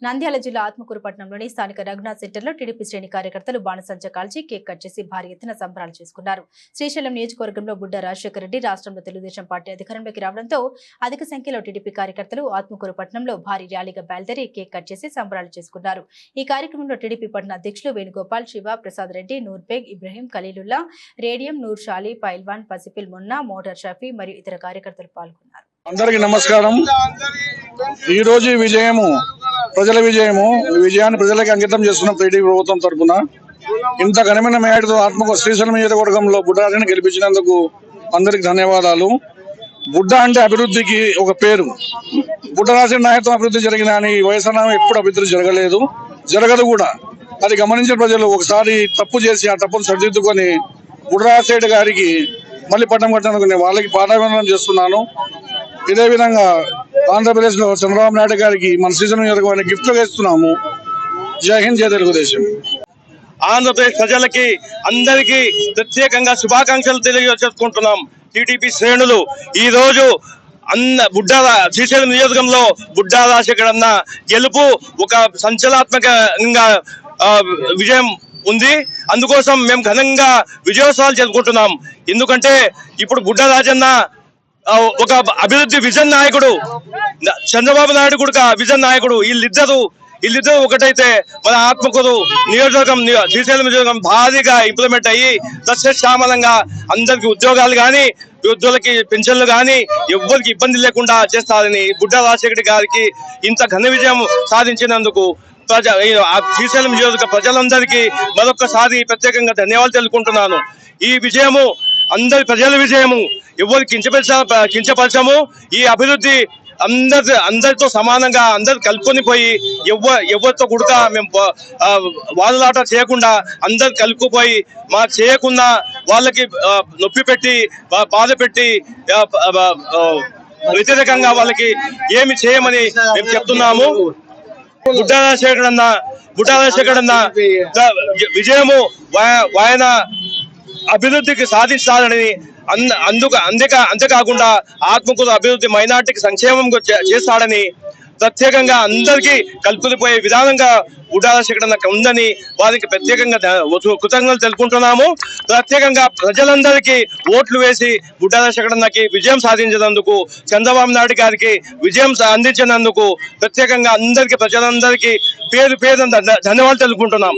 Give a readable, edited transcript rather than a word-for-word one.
నంద్యాల జిల్లా ఆత్మకూరు పట్టణంలోని స్థానిక రఘునాథ్ సెంటర్లో టీడీపీ శ్రేణి కార్యకర్తలు బాణసంచ కాల్చి కేక్ కట్ చేసి భారీ ఎత్తున సంబరాలు చేసుకున్నారు. శ్రీశైలం నియోజకవర్గంలో బుడ్డా రాజశేఖర రెడ్డి రాష్ట్రంలో తెలుగుదేశం పార్టీ అధికారంలోకి రావడంతో అధిక సంఖ్యలో టీడీపీ కార్యకర్తలు ఆత్మకూరు పట్టణంలో భారీ ర్యాలీగా బయలుదేరి కేక్ కట్ చేసి సంబరాలు చేసుకున్నారు. ఈ కార్యక్రమంలో టీడీపీ పట్టణ అధ్యక్షులు వేణుగోపాల్, శివ, ప్రసాద్ రెడ్డి, నూర్బేగ్, ఇబ్రహీం, ఖలీలుల్లా, రేడియం, నూర్ షాలి, పైల్వాన్, పసిపిల్ మొన్నా, మోటార్ షఫీ మరియు ఇతర కార్యకర్తలు పాల్గొన్నారు. అందరికీ నమస్కారం. ఈ రోజు విజయము ప్రజల విజయము. ఈ విజయాన్ని ప్రజలకు అంకితం చేస్తున్నాం టీడీపీ ప్రభుత్వం తరఫున. ఇంత ఘనమైన మేడతో ఆత్మకూరు శ్రీశైలం నియోజకవర్గంలో బుడ్డాని గెలిపించినందుకు అందరికి ధన్యవాదాలు. బుడ్డ అంటే అభివృద్ధికి ఒక పేరు. బుడ్డరాజు నాయకత్వం అభివృద్ధి జరిగిన ఈ వయసులో ఎప్పుడు అభివృద్ధి జరగలేదు, జరగదు కూడా. అది గమనించిన ప్రజలు ఒకసారి తప్పు చేసి ఆ తప్పును సరిదిద్దుకొని బుడ్డరాజు గారికి మళ్ళీ పట్టం కట్టడానికి నేను వాళ్ళకి పాదాభివందనం చేస్తున్నాను. ఇదే విధంగా ఆంధ్రప్రదేశ్ లో చంద్రబాబు నాయుడు గారికి మన శ్రీశైలం నియోజకవర్గానికి గిఫ్ట్ గా ఇస్తున్నాము. జై హింద్, జై తెలుగుదేశం. ఆంధ్రప్రదేశ్ ప్రజలకి అందరికీ ప్రత్యేకంగా శుభాకాంక్షలు తెలియజేసుకుంటున్నాం. టీడీపీ శ్రేణులు ఈ రోజు శ్రీశైలం నియోజకంలో బుడ్డా రాజశేఖర్ అన్న గెలుపు ఒక సంచలనాత్మకంగా విజయం ఉంది. అందుకోసం మేము ఘనంగా విజయోత్సవాలు జరుపుకుంటున్నాం. ఎందుకంటే ఇప్పుడు బుడ్డా రాజన్న ఒక అభివృద్ధి విజన్ నాయకుడు, చంద్రబాబు నాయుడు కూడా విజన్ నాయకుడు. వీళ్ళిద్దరూ ఒకటైతే మన ఆత్మకూరు నియోజకవర్గం, శ్రీశైలం నియోజకవర్గం భారీగా ఇంప్లిమెంట్ అయ్యి సస్యశ్యామలంగా అందరికి ఉద్యోగాలు కానీ, వృద్ధులకి పెన్షన్లు కానీ ఎవ్వరికి ఇబ్బంది లేకుండా చేస్తారని బుడ్డా రాజశేఖర్ గారికి ఇంత ఘన విజయం సాధించినందుకు శ్రీశైలం నియోజక ప్రజలందరికీ మరొకసారి ప్రత్యేకంగా ధన్యవాదాలు తెలుపుకుంటున్నాను. ఈ విజయము అందరి ప్రజల విజయము. ఎవరు కించపరచము. ఈ అభివృద్ధి అందరితో సమానంగా అందరు కలుపుకొని పోయి ఎవరితో కూడా మేము వాదులాట చేయకుండా అందరు కలుపుకుపోయి చేయకుండా వాళ్ళకి నొప్పి పెట్టి బాధ పెట్టి వ్యతిరేకంగా వాళ్ళకి ఏమి చేయమని మేము చెప్తున్నాము. బుడ్డా రాజశేఖర్ అన్న విజయము ఆయన అభివృద్ధికి సాధిస్తారని అంతేకాకుండా ఆత్మకూరు అభివృద్ధి మైనార్టీకి సంక్షేమం చేస్తాడని ప్రత్యేకంగా అందరికీ కలుపుకుపోయే విధానంగా బుడ్డా రాజశేఖర్ ఉందని వారికి ప్రత్యేకంగా కృతజ్ఞతలు తెలుపుకుంటున్నాము. ప్రత్యేకంగా ప్రజలందరికీ ఓట్లు వేసి బుడ్డా రాజశేఖర్ విజయం సాధించినందుకు, చంద్రబాబు నాయుడు గారికి విజయం అందించినందుకు ప్రత్యేకంగా ప్రజలందరికీ పేరు ధన్యవాదాలు తెలుపుకుంటున్నాం.